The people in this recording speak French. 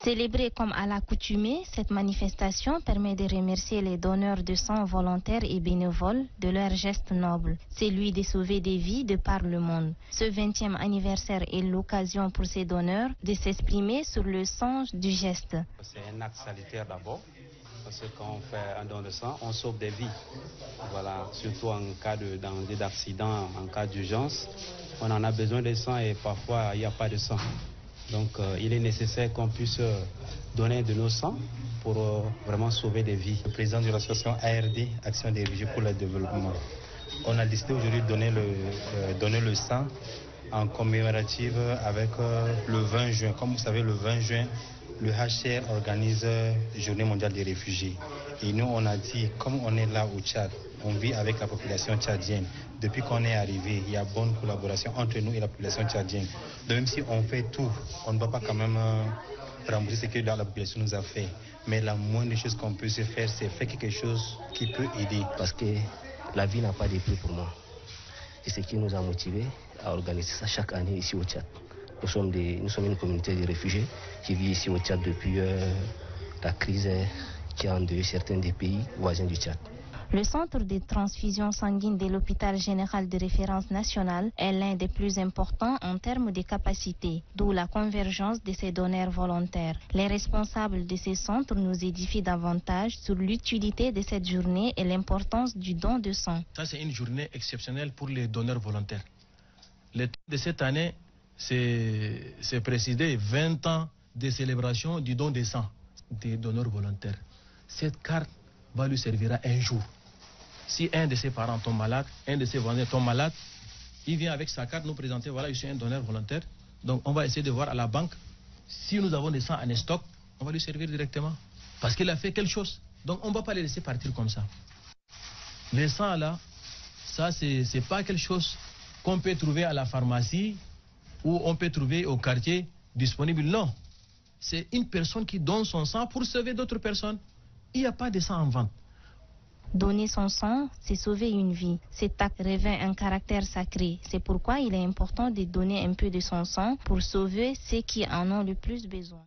Célébrée comme à l'accoutumée, cette manifestation permet de remercier les donneurs de sang volontaires et bénévoles de leur geste noble, celui de sauver des vies de par le monde. Ce 20e anniversaire est l'occasion pour ces donneurs de s'exprimer sur le sens du geste. C'est un acte salutaire d'abord, parce que quand on fait un don de sang, on sauve des vies. Voilà, surtout en cas d'accident, en cas d'urgence, on en a besoin de sang et parfois il n'y a pas de sang. Donc il est nécessaire qu'on puisse donner de nos sangs pour vraiment sauver des vies. Le président de l'association ARD, Action des réfugiés pour le développement, on a décidé aujourd'hui de donner le sang en commémorative avec le 20 juin. Comme vous savez, le 20 juin, le HCR organise la Journée mondiale des réfugiés. Et nous, on a dit, comme on est là au Tchad, on vit avec la population tchadienne. Depuis qu'on est arrivé, il y a bonne collaboration entre nous et la population tchadienne. Donc même si on fait tout, on ne va pas quand même rembourser ce que la population nous a fait. Mais la moindre chose qu'on peut se faire, c'est faire quelque chose qui peut aider. Parce que la vie n'a pas de prix pour moi. C'est ce qui nous a motivés à organiser ça chaque année ici au Tchad. Nous sommes une communauté de réfugiés qui vit ici au Tchad depuis la crise qui a endeuillé certains des pays voisins du Tchad. Le centre de transfusion sanguine de l'hôpital général de référence nationale est l'un des plus importants en termes de capacité, d'où la convergence de ces donneurs volontaires. Les responsables de ces centres nous édifient davantage sur l'utilité de cette journée et l'importance du don de sang. Ça, c'est une journée exceptionnelle pour les donneurs volontaires. Le thème de cette année, c'est précisé 20 ans de célébration du don de sang des donneurs volontaires. Cette carte va lui servir un jour. Si un de ses parents tombe malade, un de ses voisins tombe malade, il vient avec sa carte nous présenter, voilà, je suis un donneur volontaire. Donc on va essayer de voir à la banque, si nous avons des sangs en stock, on va lui servir directement. Parce qu'il a fait quelque chose. Donc on ne va pas les laisser partir comme ça. Les sangs là, ça c'est pas quelque chose qu'on peut trouver à la pharmacie ou on peut trouver au quartier disponible. Non. C'est une personne qui donne son sang pour sauver d'autres personnes. Il n'y a pas de sang en vente. Donner son sang, c'est sauver une vie. Cet acte revêt un caractère sacré. C'est pourquoi il est important de donner un peu de son sang pour sauver ceux qui en ont le plus besoin.